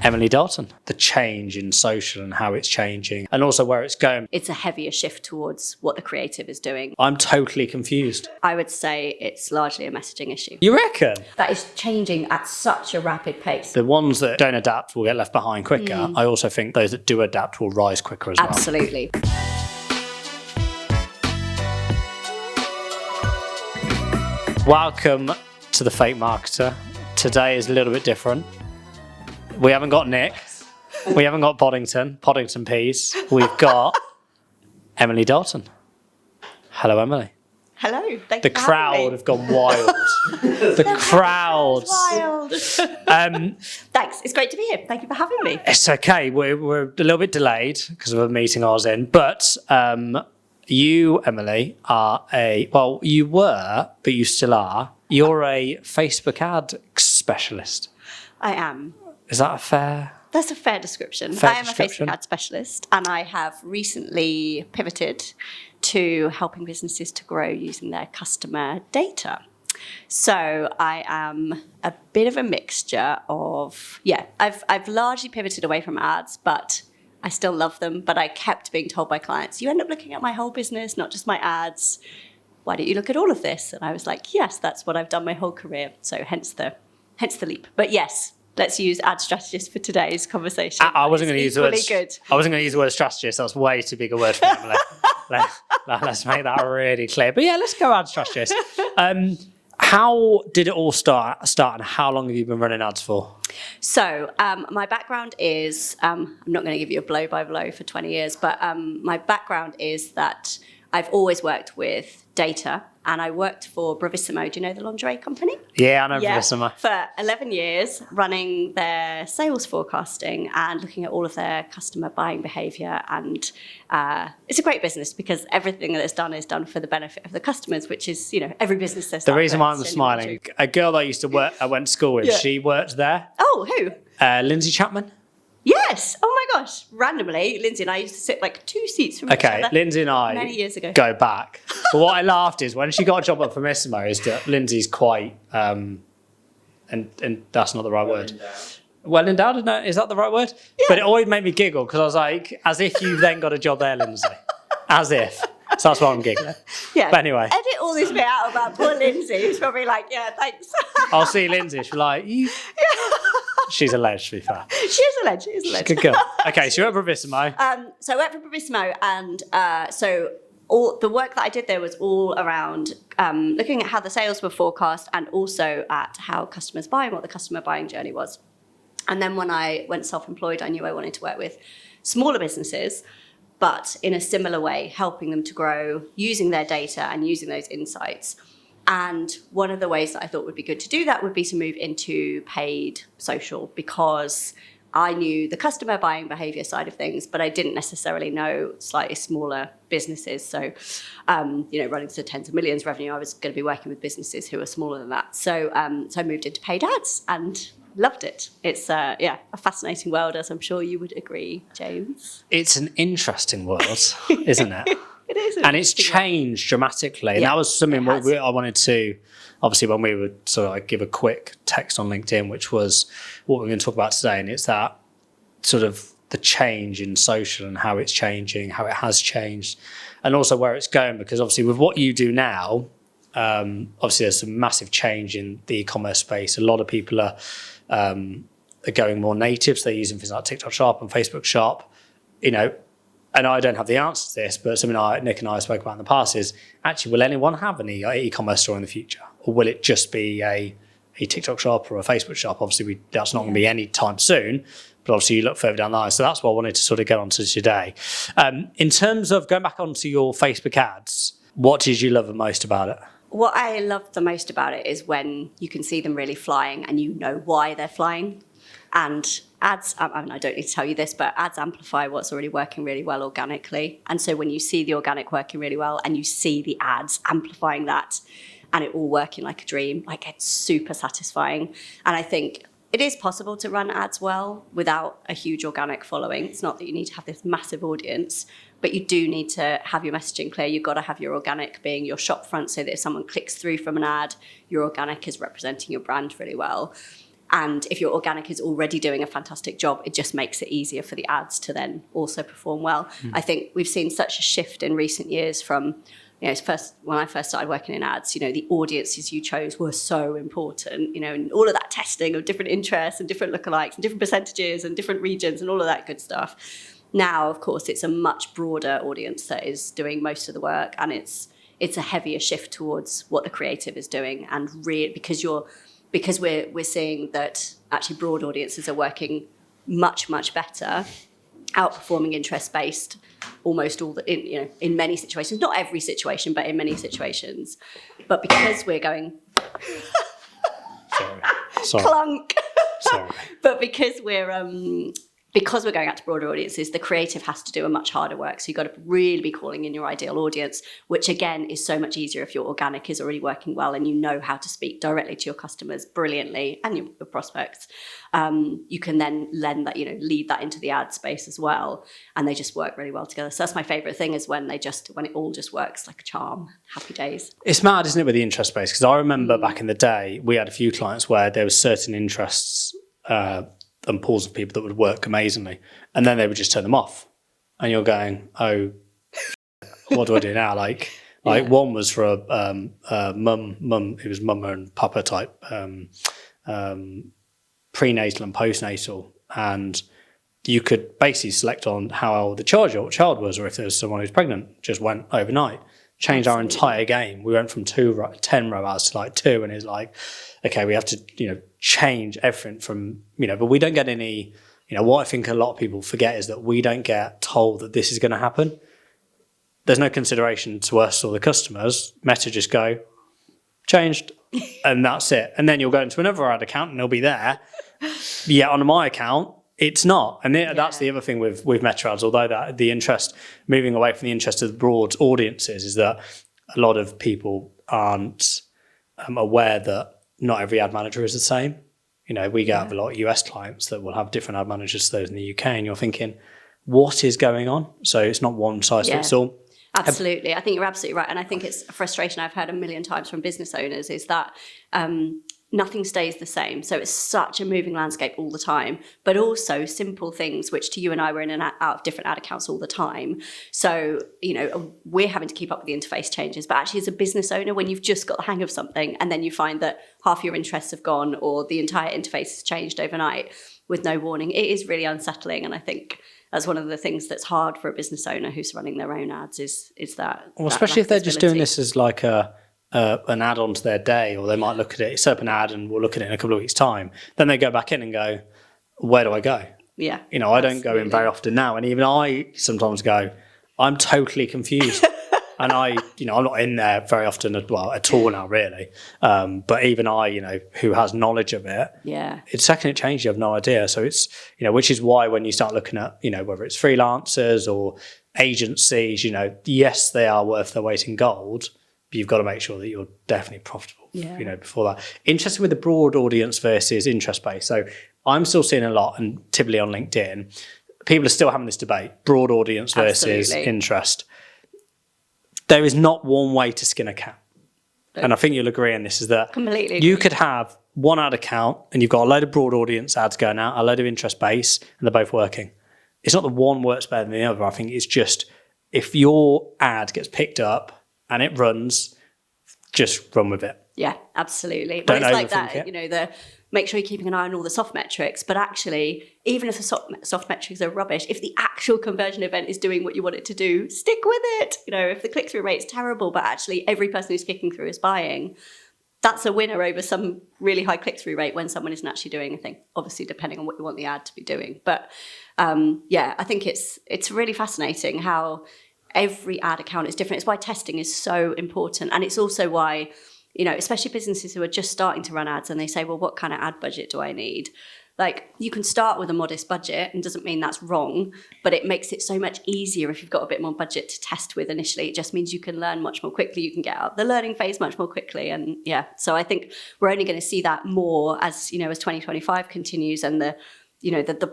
Emily Dolton, the change in social and how it's changing and also where it's going. It's a heavier shift towards what the creative is doing. I'm totally confused. I would say it's largely a messaging issue. You reckon? That is changing at such a rapid pace. The ones that don't adapt will get left behind quicker. I also think those that do adapt will rise quicker as well. Absolutely. Welcome to The Fake Marketer. Today is a little bit different. We haven't got Nick. We haven't got Poddington Peas. We've got Emily Dolton. Hello, Emily. Hello. Thank The you for crowd having me. have gone wild. The crowd. Wild. Thanks. It's great to be here. Thank you for having me. It's okay. We're a little bit delayed because of a meeting I was in. But you, Emily, you were, but you still are. You're a Facebook ad specialist. I am. Is that a fair? That's a fair description. I am a Facebook ad specialist, and I have recently pivoted to helping businesses to grow using their customer data. So I am a bit of a mixture of, I've largely pivoted away from ads, but I still love them. But I kept being told by clients, you end up looking at my whole business, not just my ads. Why don't you look at all of this? And I was like, yes, that's what I've done my whole career. So hence the leap. But yes, let's use ad strategist for today's conversation. I wasn't going to use the word. Good. I wasn't going to use the word strategist. That's way too big a word for me. Let's make that really clear. But yeah, let's go ad strategist. How did it all start, and how long have you been running ads for? So my background is, I'm not going to give you a blow-by-blow for 20 years, but my background is that I've always worked with data, and I worked for Bravissimo. Do you know the lingerie company? Yeah, I know Bravissimo. For 11 years, running their sales forecasting and looking at all of their customer buying behaviour. And it's a great business because everything that is done for the benefit of the customers, which is, every business says that. The reason why I'm smiling, a girl that I went to school with, she worked there. Oh, who? Lindsay Chapman. Yes. Oh my gosh. Randomly, Lindsay and I used to sit like 2 seats from each other. Lindsay and I many years ago. Go back. But what I laughed is when she got a job at Bravissimo is that Lindsay's quite, and that's not the right word. Well endowed, is that the right word? Yeah. But it always made me giggle because I was like, as if you then got a job there, Lindsay. As if. So that's why I'm giggling. Yeah. But anyway. Edit all this bit out about poor Lindsay, who's probably like, yeah, thanks. I'll see Lindsay. She'll be like, She's a ledge, to be fair. She is a ledge. She's a good girl. Okay, so you're at Bravissimo. So I worked for Bravissimo, and so all the work that I did there was all around looking at how the sales were forecast and also at how customers buy and what the customer buying journey was. And then when I went self-employed, I knew I wanted to work with smaller businesses, but in a similar way, helping them to grow using their data and using those insights. And one of the ways that I thought would be good to do that would be to move into paid social, because I knew the customer buying behavior side of things, but I didn't necessarily know slightly smaller businesses. So, running to tens of millions revenue, I was going to be working with businesses who are smaller than that. So I moved into paid ads and loved it. It's a fascinating world, as I'm sure you would agree, James. It's an interesting world, isn't it? It is. And it's changed dramatically. And that was something I wanted to, obviously, when we would sort of give a quick text on LinkedIn, which was what we're going to talk about today. And it's that sort of the change in social and how it's changing, how it has changed, and also where it's going. Because obviously with what you do now, obviously there's some massive change in the e-commerce space. A lot of people are going more native. So they're using things like TikTok Shop and Facebook Shop, and I don't have the answer to this, but something Nick and I spoke about in the past is, actually, will anyone have an e-commerce store in the future? Or will it just be a TikTok shop or a Facebook shop? Obviously, that's not going to be any time soon, but obviously you look further down the line. So that's what I wanted to sort of get onto today. In terms of going back onto your Facebook ads, what did you love the most about it? What I loved the most about it is when you can see them really flying and you know why they're flying. And ads, I don't need to tell you this, but ads amplify what's already working really well organically. And so when you see the organic working really well and you see the ads amplifying that and it all working like a dream, like, it's super satisfying. And I think it is possible to run ads well without a huge organic following. It's not that you need to have this massive audience, but you do need to have your messaging clear. You've got to have your organic being your shop front so that if someone clicks through from an ad, your organic is representing your brand really well. And if your organic is already doing a fantastic job, it just makes it easier for the ads to then also perform well. I think we've seen such a shift in recent years from, when I first started working in ads, the audiences you chose were so important, and all of that testing of different interests and different lookalikes and different percentages and different regions and all of that good stuff. Now, of course, it's a much broader audience that is doing most of the work, and it's a heavier shift towards what the creative is doing, and because we're seeing that actually broad audiences are working much, much better, outperforming interest-based almost all in many situations, not every situation, but in many situations. But because we're going Sorry. clunk, Sorry. but because we're going out to broader audiences, the creative has to do a much harder work. So you've got to really be calling in your ideal audience, which again is so much easier if your organic is already working well and you know how to speak directly to your customers brilliantly and your prospects. You can then lead that into the ad space as well, and they just work really well together. So that's my favorite thing, is when it all just works like a charm. Happy days. It's mad, isn't it, with the interest space? Because I remember back in the day, we had a few clients where there were certain interests and pools of people that would work amazingly, and then they would just turn them off, and you're going, oh, what do I do now? Like one was for a mum, it was mama and papa type, prenatal and postnatal, and you could basically select on how old the child was, or if there was someone who's pregnant. Just went overnight, changed our entire game. We went from 10 ROAS to like 2, and it's like, okay, we have to change everything from but we don't get any. What I think a lot of people forget is that we don't get told that this is going to happen. There's no consideration to us or the customers. Meta just go changed, and that's it. And then you'll go into another ad account and they'll be there. Yeah, on my account, it's not. And that's the other thing with Meta ads, although that the interest, moving away from the interest of the broad audiences, is that a lot of people aren't aware that not every ad manager is the same. We get a lot of US clients that will have different ad managers to those in the UK, and you're thinking, what is going on? So it's not one size fits all. Absolutely. I think you're absolutely right. And I think it's a frustration I've heard a million times from business owners, is that nothing stays the same. So it's such a moving landscape all the time, but also simple things, which to you and I, we're in and out of different ad accounts all the time. So, we're having to keep up with the interface changes, but actually as a business owner, when you've just got the hang of something and then you find that half your interests have gone or the entire interface has changed overnight with no warning, it is really unsettling. And I think that's one of the things that's hard for a business owner who's running their own ads is that. Well, especially if they're just doing this as like an add-on to their day, or they might look at it, set up an ad and we'll look at it in a couple of weeks' time. Then they go back in and go, where do I go? Yeah. I don't go in very often now. And even I sometimes go, I'm totally confused. And I'm not in there very often, at all now, really. But even I, who has knowledge of it, it's the second it changes, you have no idea. So it's, which is why when you start looking at, whether it's freelancers or agencies, yes, they are worth their weight in gold, but you've got to make sure that you're definitely profitable, before that. Interested with the broad audience versus interest-based. So I'm still seeing a lot, and typically on LinkedIn, people are still having this debate, broad audience versus interest. There is not one way to skin a cat. And I think you'll agree on this, is that you could have one ad account and you've got a load of broad audience ads going out, a load of interest-based, and they're both working. It's not that one works better than the other. I think it's just, if your ad gets picked up and it runs, just run with it. Yeah, absolutely. Don't it's like that, it. Make sure you're keeping an eye on all the soft metrics, but actually, even if the soft metrics are rubbish, if the actual conversion event is doing what you want it to do, stick with it. If the click-through rate's terrible, but actually every person who's clicking through is buying, that's a winner over some really high click-through rate when someone isn't actually doing anything, obviously depending on what you want the ad to be doing. But I think it's really fascinating how every ad account is different. It's why testing is so important. And it's also why, especially businesses who are just starting to run ads and they say, well, what kind of ad budget do I need? Like, you can start with a modest budget, and doesn't mean that's wrong, but it makes it so much easier if you've got a bit more budget to test with initially. It just means you can learn much more quickly. You can get out the learning phase much more quickly. And so I think we're only going to see that more as 2025 continues, and the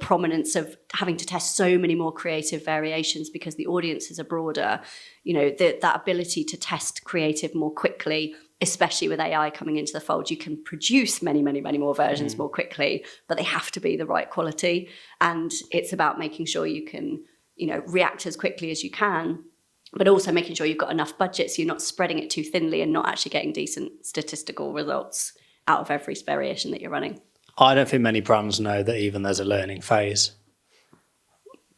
prominence of having to test so many more creative variations because the audiences are broader. That ability to test creative more quickly especially with AI coming into the fold, you can produce many, many, many more versions more quickly, but they have to be the right quality. And it's about making sure you can, react as quickly as you can, but also making sure you've got enough budget so you're not spreading it too thinly and not actually getting decent statistical results out of every variation that you're running. I don't think many brands know that even there's a learning phase.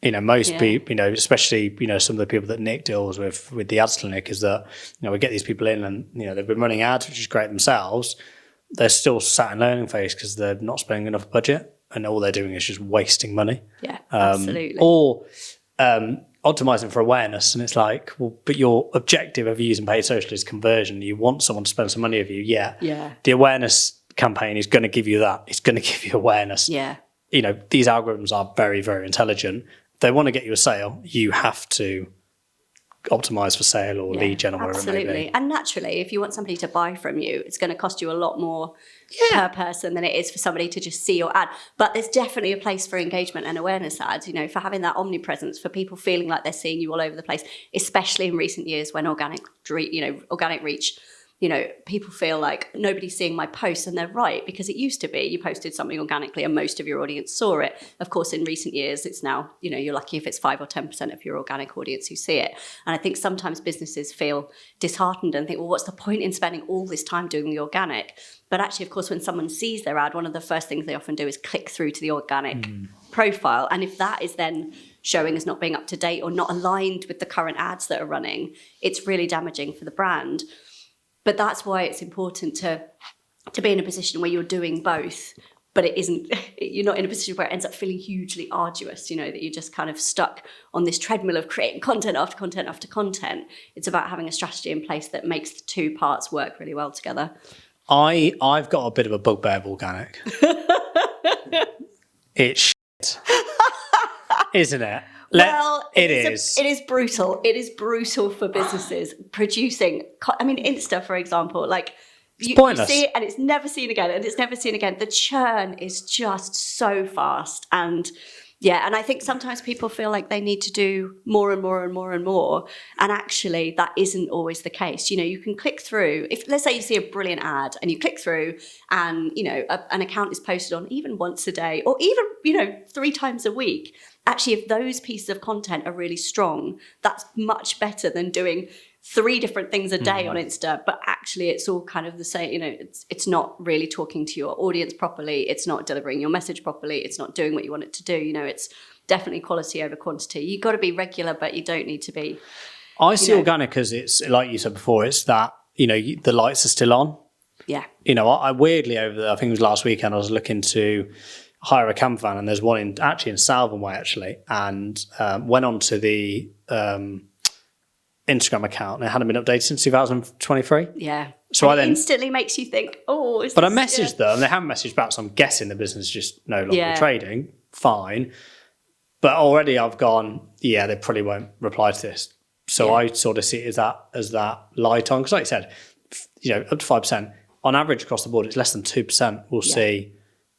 Most people, especially, some of the people that Nick deals with the ads clinic, is that, we get these people in and, they've been running ads, which is great themselves. They're still sat in learning phase because they're not spending enough budget and all they're doing is just wasting money. Yeah, absolutely. Or optimizing for awareness. And it's like, well, but your objective of using paid social is conversion. You want someone to spend some money with you. Yeah. The awareness campaign is going to give you that. It's going to give you awareness. Yeah. These algorithms are very, very intelligent. If they want to get you a sale, you have to optimize for sale or lead gen or whatever it may be. Absolutely. And naturally, if you want somebody to buy from you, it's going to cost you a lot more per person than it is for somebody to just see your ad. But there's definitely a place for engagement and awareness ads, for having that omnipresence, for people feeling like they're seeing you all over the place, especially in recent years when organic reach, people feel like nobody's seeing my posts, and they're right, because it used to be you posted something organically and most of your audience saw it. Of course, in recent years, it's now, you're lucky if it's 5 or 10% of your organic audience who see it. And I think sometimes businesses feel disheartened and think, well, what's the point in spending all this time doing the organic? But actually, of course, when someone sees their ad, one of the first things they often do is click through to the organic profile. And if that is then showing as not being up to date or not aligned with the current ads that are running, it's really damaging for the brand. But that's why it's important to be in a position where you're doing both, but you're not in a position where it ends up feeling hugely arduous, that you're just kind of stuck on this treadmill of creating content after content after content. It's about having a strategy in place that makes the two parts work really well together. I've got a bit of a bugbear of organic. It's shit, isn't it? It is brutal. It is brutal for businesses producing. Insta, for example, you see it and it's never seen again, and it's never seen again. The churn is just so fast, and I think sometimes people feel like they need to do more and more and more and more, and actually that isn't always the case. You can click through. If let's say you see a brilliant ad and you click through, and an account is posted on even once a day or even 3 times a week. Actually, if those pieces of content are really strong, that's much better than doing 3 different things a day on Insta, but actually it's all kind of the same. It's not really talking to your audience properly. It's not delivering your message properly. It's not doing what you want it to do. It's definitely quality over quantity. You've got to be regular, but you don't need to be. I see organic as it's, like you said before, it's that, the lights are still on. Yeah. I weirdly I think it was last weekend, I was looking to hire a camper van, and there's one in Salvan Way and went on to the Instagram account, and it hadn't been updated since 2023. Yeah. So it instantly makes you think, I messaged them, they haven't messaged back, so I'm guessing the business is just no longer trading. Fine. But already I've gone, they probably won't reply to this. So I sort of see it as that light on, because like I said, up to 5%. On average across the board, it's less than 2% will see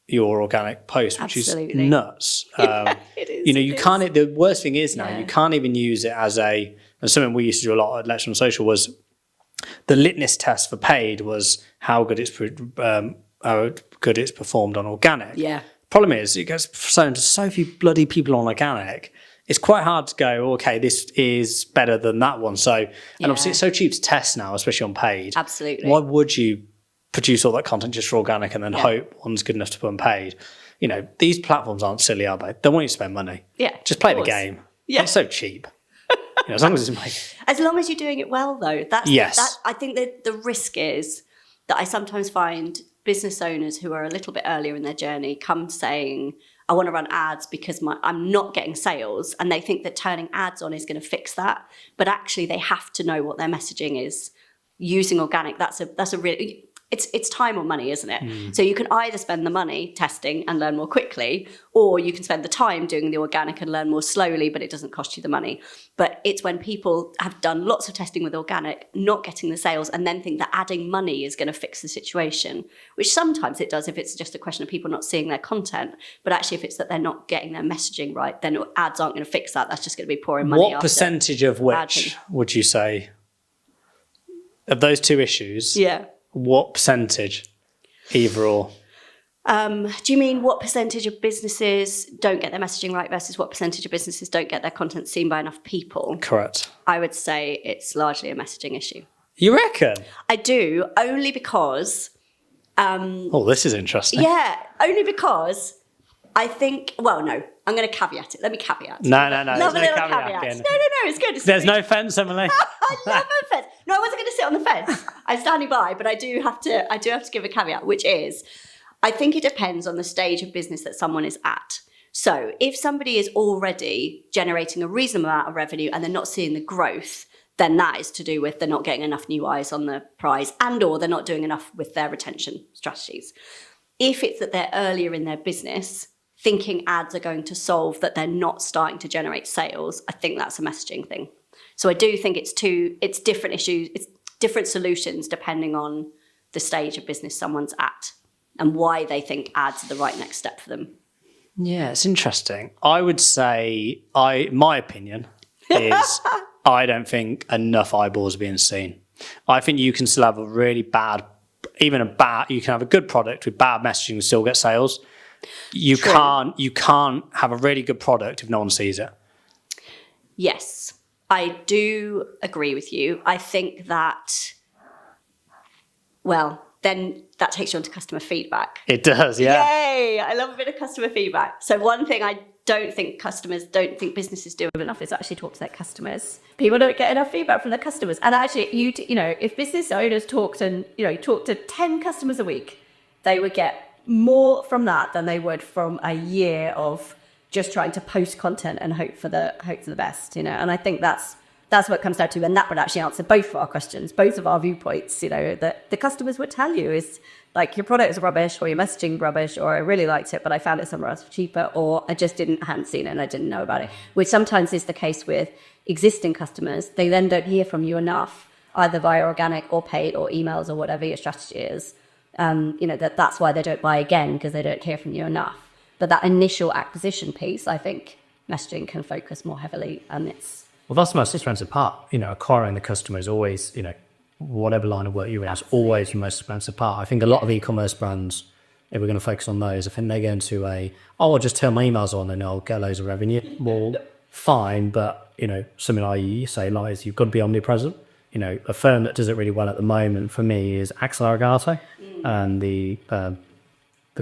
your organic post, which is nuts. It is. You can't. The worst thing is now you can't even use it as and something we used to do a lot at Lecture on Social was the litmus test for paid was how good it's performed on organic. Yeah. Problem is, it gets shown to so few bloody people on organic. It's quite hard to go, okay, this is better than that one. So, and obviously it's so cheap to test now, especially on paid. Absolutely. Why would you produce all that content just for organic and then hope one's good enough to put on paid? These platforms aren't silly, are they? They want you to spend money. Yeah. Just play the game. Yeah. It's so cheap. As long as you're doing it well, though. I think that the risk is that I sometimes find business owners who are a little bit earlier in their journey come saying, I want to run ads because I'm not getting sales, and they think that turning ads on is going to fix that. But actually, they have to know what their messaging is. Using organic, that's a really. It's time or money, isn't it? So you can either spend the money testing and learn more quickly, or you can spend the time doing the organic and learn more slowly, but it doesn't cost you the money. But it's when people have done lots of testing with organic, not getting the sales, and then think that adding money is going to fix the situation, which sometimes it does if it's just a question of people not seeing their content. But actually, if it's that they're not getting their messaging right, then ads aren't going to fix that. That's just going to be pouring money. What percentage of which would you say, of those two issues, What percentage? Either or. Do you mean what percentage of businesses don't get their messaging right versus what percentage of businesses don't get their content seen by enough people? Correct. I would say it's largely a messaging issue. You reckon? I do, only because... this is interesting. Yeah, only because I think... Well, no, I'm going to caveat it. Let me caveat. No. Love There's a no little caveat. caveat. No, it's good. There's no fence, Emily. I love a fence. No, I wasn't going to sit on the fence. I'm standing by, but I do have to give a caveat, which is, I think it depends on the stage of business that someone is at. So if somebody is already generating a reasonable amount of revenue and they're not seeing the growth, then that is to do with they're not getting enough new eyes on the prize, and or they're not doing enough with their retention strategies. If it's that they're earlier in their business, thinking ads are going to solve that they're not starting to generate sales, I think that's a messaging thing. So I do think it's different issues, it's different solutions depending on the stage of business someone's at and why they think ads are the right next step for them. Yeah, it's interesting. I would say, my opinion is I don't think enough eyeballs are being seen. I think you can still have a really bad, you can have a good product with bad messaging and still get sales. You can't have a really good product if no one sees it. Yes, I do agree with you. I think that, well, then that takes you on to customer feedback. It does, yeah. Yay! I love a bit of customer feedback. So one thing I don't think businesses do enough is actually talk to their customers. People don't get enough feedback from their customers. And actually, if business owners talked talk to 10 customers a week, they would get more from that than they would from a year of just trying to post content and hope for the best, And I think that's what it comes down to. And that would actually answer both of our questions, both of our viewpoints, that the customers would tell you is like, your product is rubbish, or your messaging rubbish, or I really liked it, but I found it somewhere else for cheaper, or I just hadn't seen it and I didn't know about it, which sometimes is the case with existing customers. They then don't hear from you enough, either via organic or paid or emails or whatever your strategy is. That's why they don't buy again, because they don't hear from you enough. But that initial acquisition piece, I think messaging can focus more heavily, and it's... Well, that's the most expensive part. Acquiring the customer is always, whatever line of work you're in, is always the most expensive part. I think a lot of e-commerce brands, if we're going to focus on those, I think they go into I'll just turn my emails on and I'll get loads of revenue. Well, fine, but, something like you say, Lies, you've got to be omnipresent. A firm that does it really well at the moment for me is Axel Arigato, and the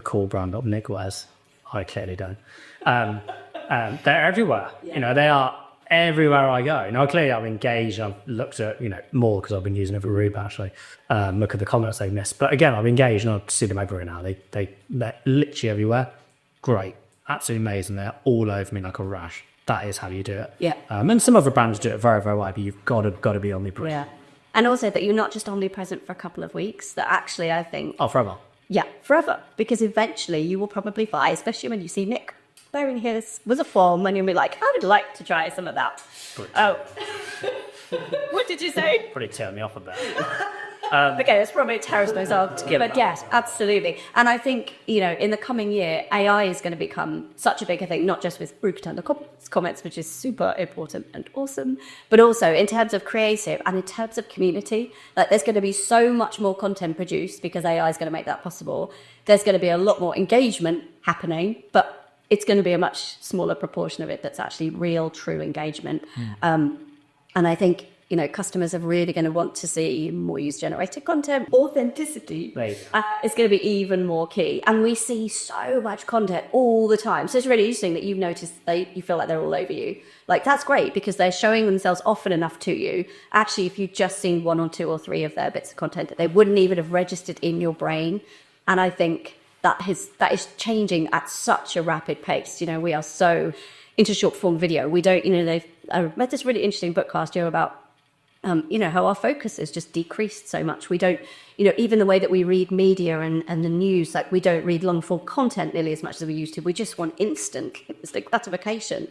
core brand of Nick Wes. I clearly don't. They're everywhere. Yeah. They are everywhere I go. Now, clearly I've engaged. I've looked at, more because I've been using it for Ruby, actually. Look at the comments they've missed. But again, I've engaged and I see them everywhere now. They're literally everywhere. Great. Absolutely amazing. They're all over me like a rash. That is how you do it. Yeah. And some other brands do it very, very well, but you've got to be omnipresent. Yeah. And also that you're not just omnipresent for a couple of weeks, that actually I think... Oh, forever. Yeah, forever. Because eventually you will probably buy, especially when you see Nick wearing his was a form, and you'll be like, I would like to try some of that. Oh. What did you say? Probably turned me off a bit. Okay, it's probably Tara's nose out to give it. Yes, absolutely. And I think, in the coming year, AI is going to become such a big thing, not just with Bruce comments, which is super important and awesome, but also in terms of creative and in terms of community. Like, there's going to be so much more content produced because AI is going to make that possible. There's going to be a lot more engagement happening, but it's going to be a much smaller proportion of it that's actually real, true engagement. And I think, customers are really going to want to see more user-generated content. Authenticity is going to be even more key. And we see so much content all the time. So it's really interesting that you've noticed you feel like they're all over you. Like, that's great because they're showing themselves often enough to you. Actually, if you've just seen 1 or 2 or 3 of their bits of content, that they wouldn't even have registered in your brain. And I think that is changing at such a rapid pace. We are so into short form video. We don't, I read this really interesting book last year about, how our focus has just decreased so much. We don't, even the way that we read media and the news, like we don't read long form content nearly as much as we used to. We just want instant. It's like gratification,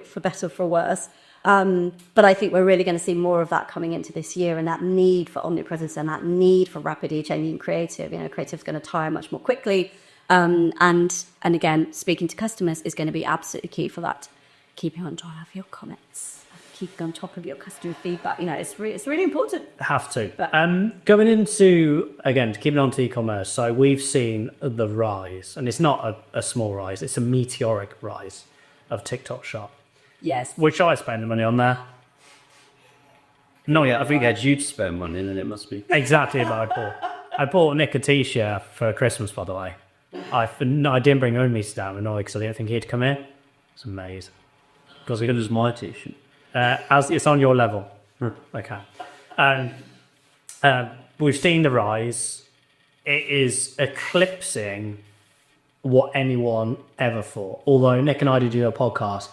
for better or for worse. But I think we're really going to see more of that coming into this year, and that need for omnipresence and that need for rapidly changing creative. Creative's going to tire much more quickly. And again, speaking to customers is going to be absolutely key for that. Keeping on track of your comments. keep on top of your customer feedback. It's really important. Have to. But- Going into, again, to keep it on to e-commerce, so we've seen the rise, and it's not a small rise, it's a meteoric rise of TikTok Shop, Yes. which I spend the money on there. Not yet. I think I had you to spend money, then it must be. Exactly what I bought Nick a t-shirt for Christmas, by the way. I didn't bring home Mr. down annoyed because I didn't think he'd come here. It's amazing. Because I could use my t-shirt. As it's on your level. Okay. We've seen the rise. It is eclipsing what anyone ever thought. Although Nick and I did do a podcast,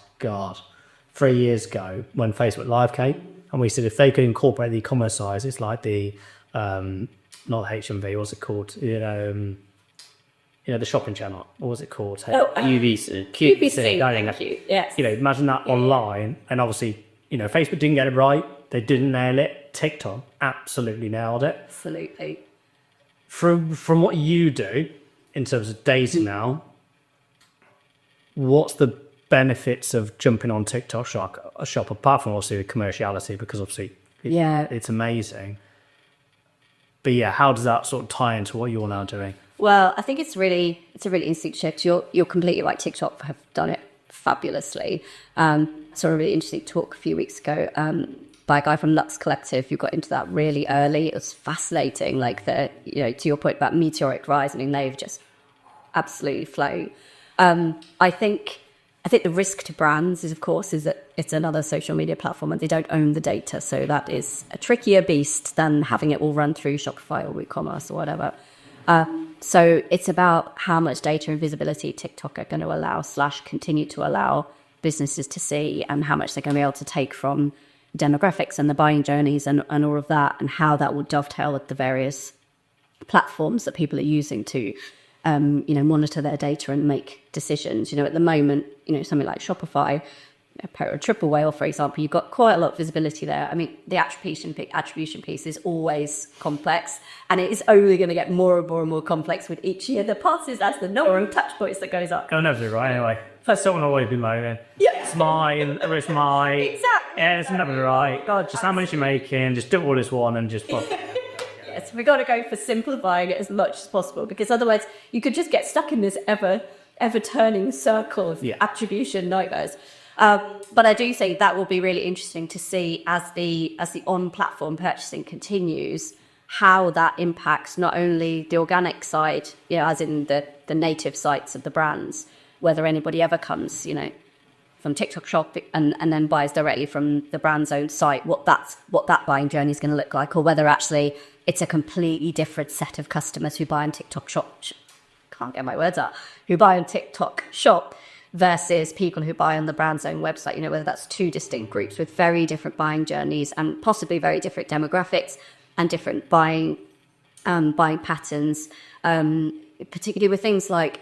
3 years ago when Facebook Live came, and we said if they could incorporate the e-commerce size, it's like the not HMV, what's it called? The shopping channel. What was it called? UVC. QVC. Thank you. Yes. Imagine that online, and obviously, Facebook didn't get it right. They didn't nail it. TikTok absolutely nailed it. Absolutely. From what you do in terms of data now, what's the benefits of jumping on TikTok shop apart from obviously the commerciality, because obviously it's amazing. But how does that sort of tie into what you're now doing? Well, I think it's a really instinct shift. You're completely right. TikTok have done it fabulously. Saw a really interesting talk a few weeks ago by a guy from Lux Collective who got into that really early. It was fascinating. Like to your point about meteoric rise. I mean, they've just absolutely flown. I think the risk to brands is that it's another social media platform and they don't own the data. So that is a trickier beast than having it all run through Shopify or WooCommerce or whatever. So it's about how much data and visibility TikTok are going to allow / continue to allow businesses to see, and how much they're going to be able to take from demographics and the buying journeys and all of that, and how that will dovetail with the various platforms that people are using to monitor their data and make decisions. At the moment, something like Shopify, a triple whale, for example, you've got quite a lot of visibility there. I mean, the attribution piece is always complex, and it is only going to get more and more and more complex with each year that passes as the number of touch points that goes up. I'll never do it right anyway. First, someone always be moaning. Yeah. It's mine, or it's mine. Exactly. Yeah, it's never right. God, just how much you're making, just do all this one and just... Yes, we've got to go for simplifying it as much as possible, because otherwise you could just get stuck in this ever turning circle of attribution nightmares. But I do think that will be really interesting to see as the on-platform purchasing continues, how that impacts not only the organic side, as in the native sites of the brands, whether anybody ever comes, from TikTok Shop and then buys directly from the brand's own site, what that buying journey is going to look like, or whether actually it's a completely different set of customers who buy on TikTok Shop. Can't get my words out. Who buy on TikTok Shop versus people who buy on the brand's own website, whether that's two distinct groups with very different buying journeys and possibly very different demographics and different buying patterns, particularly with things like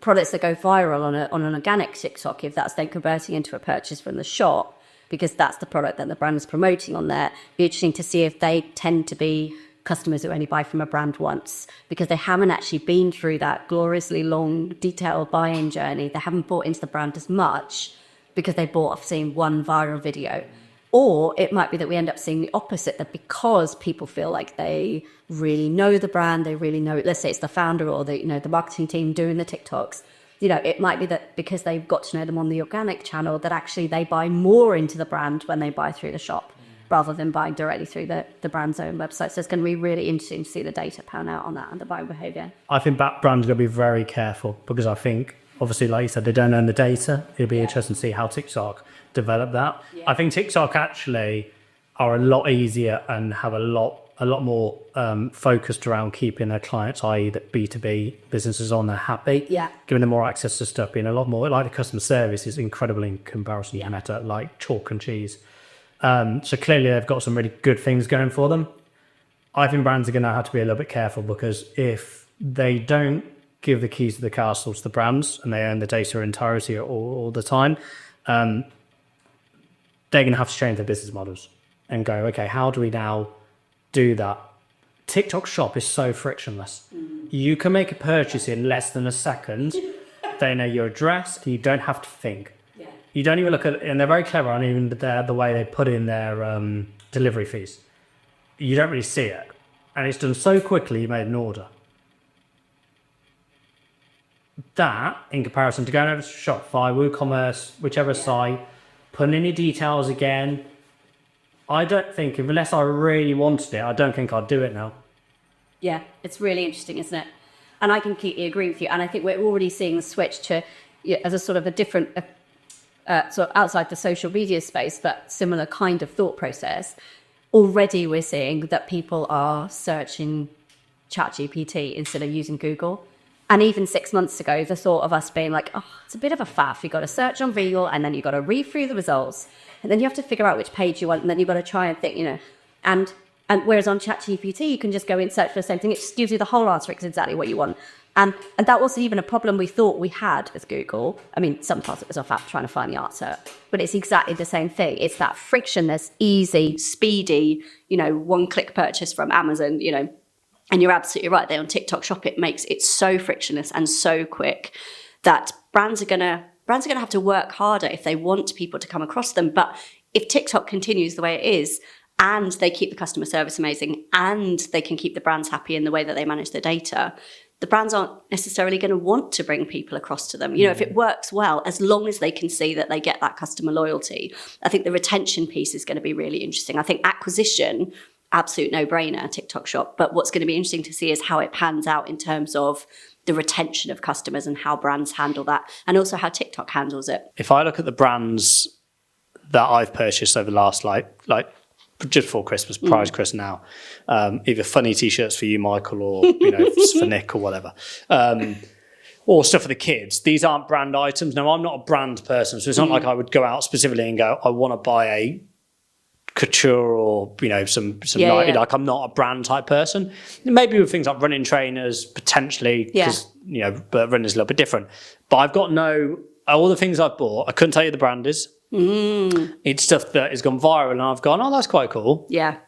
products that go viral on an organic TikTok, if that's then converting into a purchase from the shop, because that's the product that the brand is promoting on there. It'd be interesting to see if they tend to be customers who only buy from a brand once, because they haven't actually been through that gloriously long, detailed buying journey. They haven't bought into the brand as much because they bought off seeing one viral video. Or it might be that we end up seeing the opposite, that because people feel like they really know the brand, they really know, let's say it's the founder or the marketing team doing the TikToks, it might be that because they've got to know them on the organic channel, that actually they buy more into the brand when they buy through the shop, rather than buying directly through the brand's own website. So it's going to be really interesting to see the data pan out on that and the buying behaviour. I think that brands are going to be very careful, because I think, obviously, like you said, they don't own the data. It'll be interesting to see how TikTok develop that. Yeah. I think TikTok actually are a lot easier and have a lot more focused around keeping their clients, i.e. the B2B businesses on there happy. Yeah. Giving them more access to stuff, being a lot more, like the customer service is incredible in comparison to Meta, like chalk and cheese. So clearly they've got some really good things going for them. I think brands are going to have to be a little bit careful, because if they don't give the keys to the castle to the brands and they own the data entirety all the time, they're going to have to change their business models and go, okay, how do we now do that? TikTok Shop is so frictionless. You can make a purchase in less than a second. They know your address and you don't have to think. You don't even look at, and they're very clever on even the way they put in their delivery fees. You don't really see it, and it's done so quickly. You made an order. That, in comparison to going over to Shopify, WooCommerce, whichever site, putting in your details again, I don't think, unless I really wanted it, I don't think I'd do it now. Yeah, it's really interesting, isn't it? And I completely agree with you. And I think we're already seeing the switch to, as a sort of a different, sort of outside the social media space, but similar kind of thought process. Already we're seeing that people are searching ChatGPT instead of using Google. And even 6 months ago, the thought of us being like, oh, it's a bit of a faff. You've got to search on Real, and then you've got to read through the results. And then you have to figure out which page you want, and then you've got to try and think, and whereas on ChatGPT, you can just go in, search for the same thing. It just gives you the whole answer. It's exactly what you want. And that wasn't even a problem we thought we had with Google. I mean, sometimes it was off trying to find the answer, but it's exactly the same thing. It's that frictionless, easy, speedy, one-click purchase from Amazon, and you're absolutely right. There on TikTok Shop, it makes it so frictionless and so quick that brands are gonna have to work harder if they want people to come across them. But if TikTok continues the way it is, and they keep the customer service amazing, and they can keep the brands happy in the way that they manage their data, the brands aren't necessarily going to want to bring people across to them. If it works well, as long as they can see that they get that customer loyalty, I think the retention piece is going to be really interesting. I think acquisition, absolute no-brainer, TikTok Shop. But what's going to be interesting to see is how it pans out in terms of the retention of customers and how brands handle that, and also how TikTok handles it. If I look at the brands that I've purchased over the last like just before Christmas, prior to Christmas now, either funny t-shirts for you, Michael, or for Nick or whatever, or stuff for the kids. These aren't brand items. Now, I'm not a brand person, so it's not like I would go out specifically and go, I want to buy a couture or some like I'm not a brand type person. Maybe with things like running trainers potentially, because but running's a little bit different. But I've got all the things I've bought, I couldn't tell you the brand is. It's stuff that has gone viral and I've gone, oh, that's quite cool. Yeah.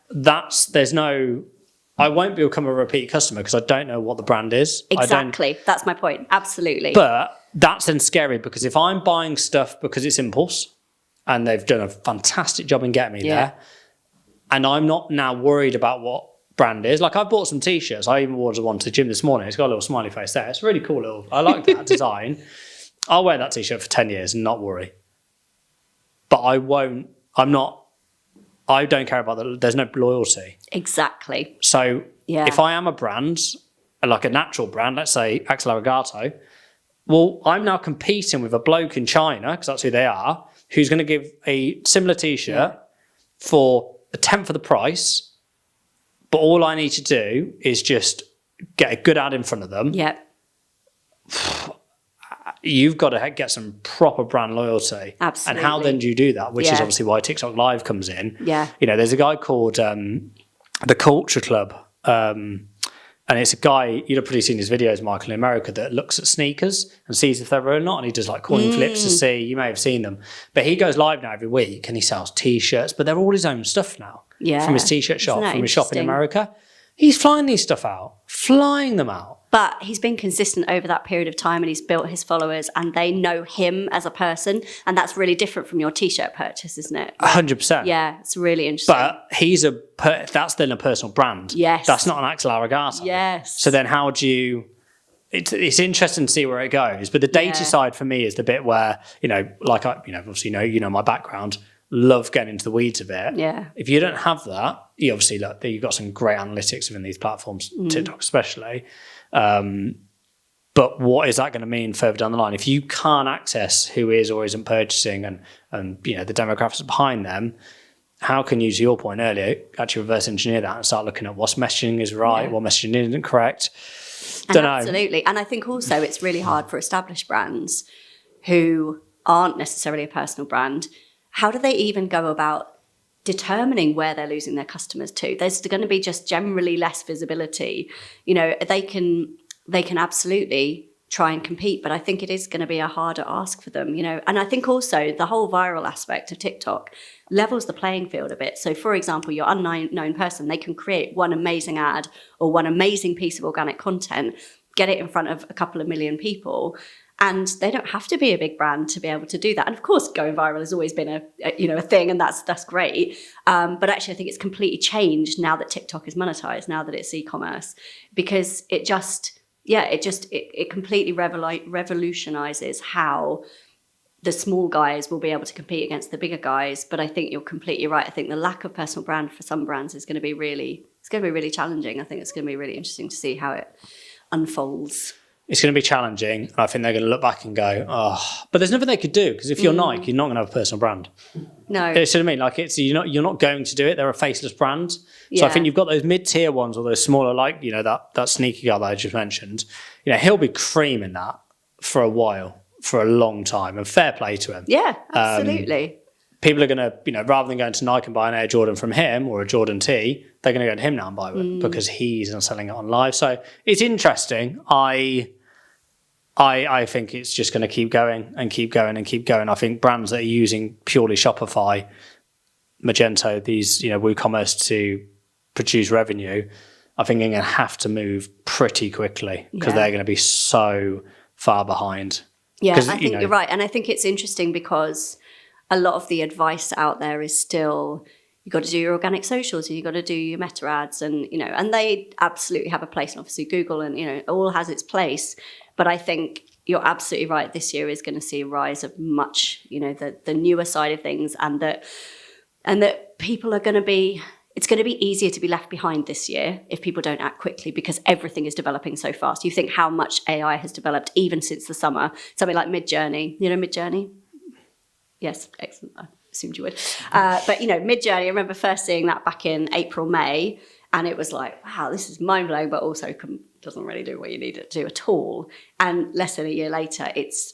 I won't become a repeat customer because I don't know what the brand is. Exactly. That's my point. Absolutely. But that's then scary, because if I'm buying stuff because it's impulse and they've done a fantastic job in getting me there, and I'm not now worried about what brand is. Like, I bought some t-shirts. I even ordered one to the gym this morning. It's got a little smiley face there. It's really cool. I like that design. I'll wear that t-shirt for 10 years and not worry. But I don't care about that. There's no loyalty. Exactly. So if I am a brand, like a natural brand, let's say Axel Arigato, well, I'm now competing with a bloke in China, because that's who they are, who's going to give a similar t-shirt for a tenth of the price. But all I need to do is just get a good ad in front of them. Yep. You've got to get some proper brand loyalty. Absolutely. And how then do you do that? Which is obviously why TikTok Live comes in. Yeah. There's a guy called The Culture Club. And it's a guy, you'd have probably seen his videos, Michael, in America, that looks at sneakers and sees if they're real or not. And he does like coin flips to see. You may have seen them. But he goes live now every week and he sells T-shirts. But they're all his own stuff now. Yeah. From his T-shirt shop, Isn't that from his shop in interesting? America. He's flying these stuff out. Flying them out. But he's been consistent over that period of time, and he's built his followers, and they know him as a person, and that's really different from your t-shirt purchase, isn't it? 100%. Yeah, it's really interesting. But that's then a personal brand. Yes. That's not an Axel Arigato. Yes. So then how do you... It's interesting to see where it goes. But the data side for me is the bit where, obviously my background, love getting into the weeds of it. Yeah. If you don't have that, you obviously you've got some great analytics within these platforms, TikTok especially. But what is that going to mean further down the line? If you can't access who is or isn't purchasing and the demographics behind them, how can you, to your point earlier, actually reverse engineer that and start looking at what messaging is right, what messaging isn't correct? Don't know. Absolutely. And I think also it's really hard for established brands who aren't necessarily a personal brand. How do they even go about determining where they're losing their customers to? There's going to be just generally less visibility. They can absolutely try and compete, but I think it is going to be a harder ask for them, And I think also the whole viral aspect of TikTok levels the playing field a bit. So, for example, your unknown person, they can create one amazing ad or one amazing piece of organic content, get it in front of a couple of million people, And they don't have to be a big brand to be able to do that. And of course, going viral has always been a thing, and that's great. But actually, I think it's completely changed now that TikTok is monetized, now that it's e-commerce, because it completely revolutionizes how the small guys will be able to compete against the bigger guys. But I think you're completely right. I think the lack of personal brand for some brands is going to be really challenging. I think it's going to be really interesting to see how it unfolds. It's going to be challenging. And I think they're going to look back and go, oh, but there's nothing they could do, because if you're Nike, you're not going to have a personal brand. No. You know what I mean? Like, you're not going to do it. They're a faceless brand. So I think you've got those mid-tier ones, or those smaller, like, that sneaky guy that I just mentioned. He'll be creaming that for a while, for a long time, and fair play to him. Yeah, absolutely. People are going to, rather than going to Nike and buy an Air Jordan from him or a Jordan T, they're going to go to him now and buy it because he's not selling it on live. So it's interesting. I think it's just going to keep going and keep going and keep going. I think brands that are using purely Shopify, Magento, these, WooCommerce to produce revenue, I think they're going to have to move pretty quickly, because they're going to be so far behind. Yeah, I think you're right. And I think it's interesting because a lot of the advice out there is still, you've got to do your organic socials, and you've got to do your meta ads, and, and they absolutely have a place. And obviously Google and, it all has its place. But I think you're absolutely right. This year is going to see a rise of much, the newer side of things, and that people are going to be, it's going to be easier to be left behind this year if people don't act quickly, because everything is developing so fast. You think how much AI has developed even since the summer. Something like Midjourney, Midjourney? Yes, excellent. I assumed you would. But, Midjourney, I remember first seeing that back in April, May, and it was like, wow, this is mind-blowing, but also doesn't really do what you need it to do at all. And less than a year later, it's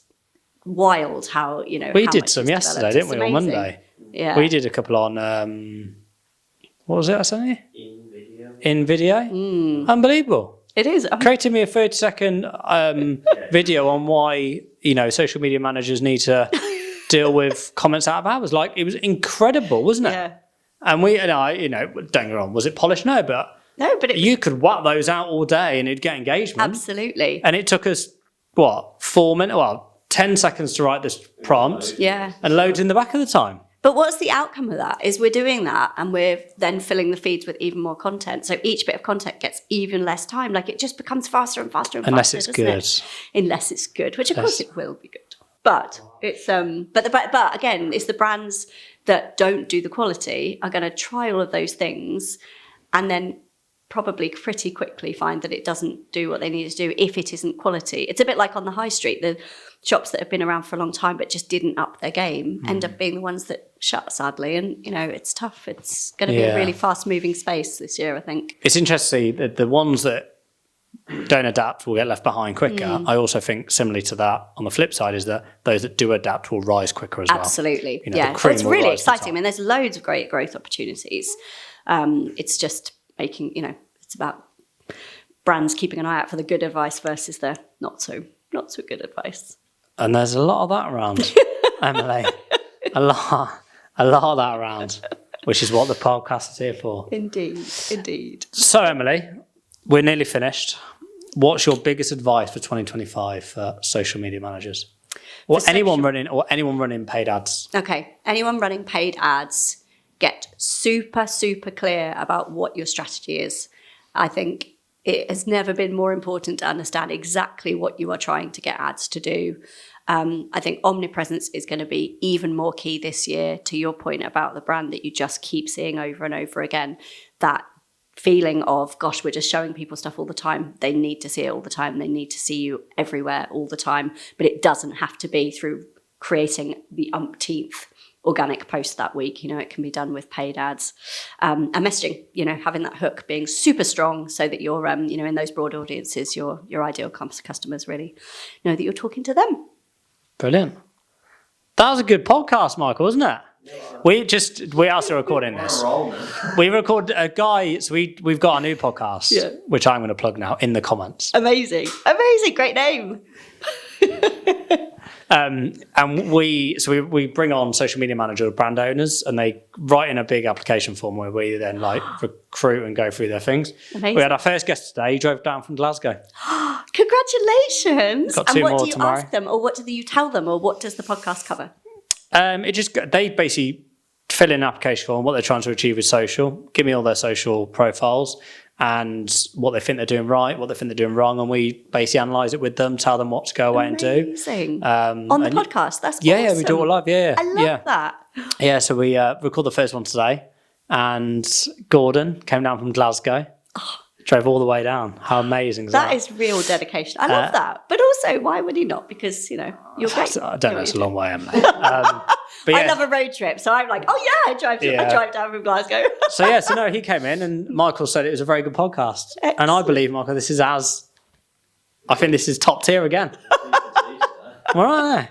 wild how, We did some yesterday, didn't we, on Monday? Yeah. We did a couple on, what was it I sent you? In video. Unbelievable. It is. Created me a 30-second video on why, social media managers need to deal with comments out of hours. Like, it was incredible, wasn't it? Yeah. And don't get me wrong, was it polished? No, but you could whack those out all day and it'd get engagement. Absolutely. And it took us, 10 seconds to write this prompt. Yeah. And loads in the back of the time. But what's the outcome of that is we're doing that, and we're then filling the feeds with even more content. So each bit of content gets even less time. Like, it just becomes faster and faster and faster. Unless it's good. Unless it's good, which of course it will be good. But it's but again, it's the brands that don't do the quality are going to try all of those things, and then probably pretty quickly find that it doesn't do what they need to do if it isn't quality. It's a bit like on the high street, the shops that have been around for a long time but just didn't up their game end up being the ones that shut, sadly. And, it's tough. It's going to be a really fast-moving space this year, I think. It's interesting that the ones that don't adapt will get left behind quicker. I also think, similarly to that, on the flip side, is that those that do adapt will rise quicker as well. Absolutely. The Well, it's really rise to the exciting. I mean, there's loads of great growth opportunities. It's just making, it's about brands keeping an eye out for the good advice versus the not so good advice. And there's a lot of that around, Emily. A lot of that around, which is what the podcast is here for. Indeed. So, Emily, we're nearly finished. What's your biggest advice for 2025 for social media managers? Or anyone running paid ads? Okay, anyone running paid ads, get super, super clear about what your strategy is. I think it has never been more important to understand exactly what you are trying to get ads to do. I think omnipresence is going to be even more key this year, to your point about the brand that you just keep seeing over and over again. That feeling of, gosh, we're just showing people stuff all the time. They need to see it all the time. They need to see you everywhere all the time. But it doesn't have to be through creating the umpteenth organic post that week. It can be done with paid ads. And messaging, having that hook being super strong so that you're, in those broad audiences, your ideal customers really know that you're talking to them. Brilliant. That was a good podcast, Michael, wasn't it? We are still recording this. We record a guy, so we've got a new podcast, which I'm going to plug now in the comments. Amazing. Great name. And we bring on social media manager or brand owners, and they write in a big application form where we then recruit and go through their things. Amazing. We had our first guest today. He drove down from Glasgow. Congratulations. Got And two what more do you tomorrow. ask them, or what do you tell them, or what does the podcast cover? They basically fill in an application form, what they're trying to achieve with social, give me all their social profiles and what they think they're doing right, what they think they're doing wrong, and we basically analyse it with them, tell them what to go away and do. Amazing. On the podcast, that's awesome. Yeah, we do it all live, yeah. I love that. Yeah, so we record the first one today, and Gordon came down from Glasgow, drove all the way down. How amazing is that? That is real dedication. I love that. But also, why would he not? Because, you're great. I don't know, it's a long way, Emily. But yeah. I love a road trip, so I'm like, oh yeah, I drive down from Glasgow. So he came in, and Michael said it was a very good podcast. Excellent. And I believe, Michael, I think this is top tier again. All right.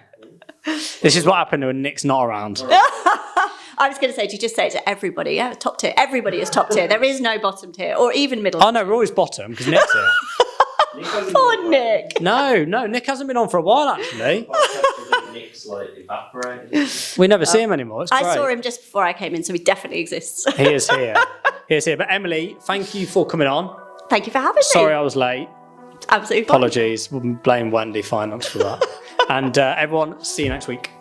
This is what happened when Nick's not around. I was going to say, to just say it to everybody, yeah, top tier. Everybody is top tier. There is no bottom tier or even middle. Oh no, we're always bottom because Nick's here. Poor Nick. No, Nick hasn't been on for a while actually. Nick's like evaporated. We never see him anymore. It's great. I saw him just before I came in, so he definitely exists. He is here. But Emily, thank you for coming on. Thank you for having me. Sorry I was late. Absolutely fine. Apologies. We'll blame Wendy Finance for that. And everyone, see you next week.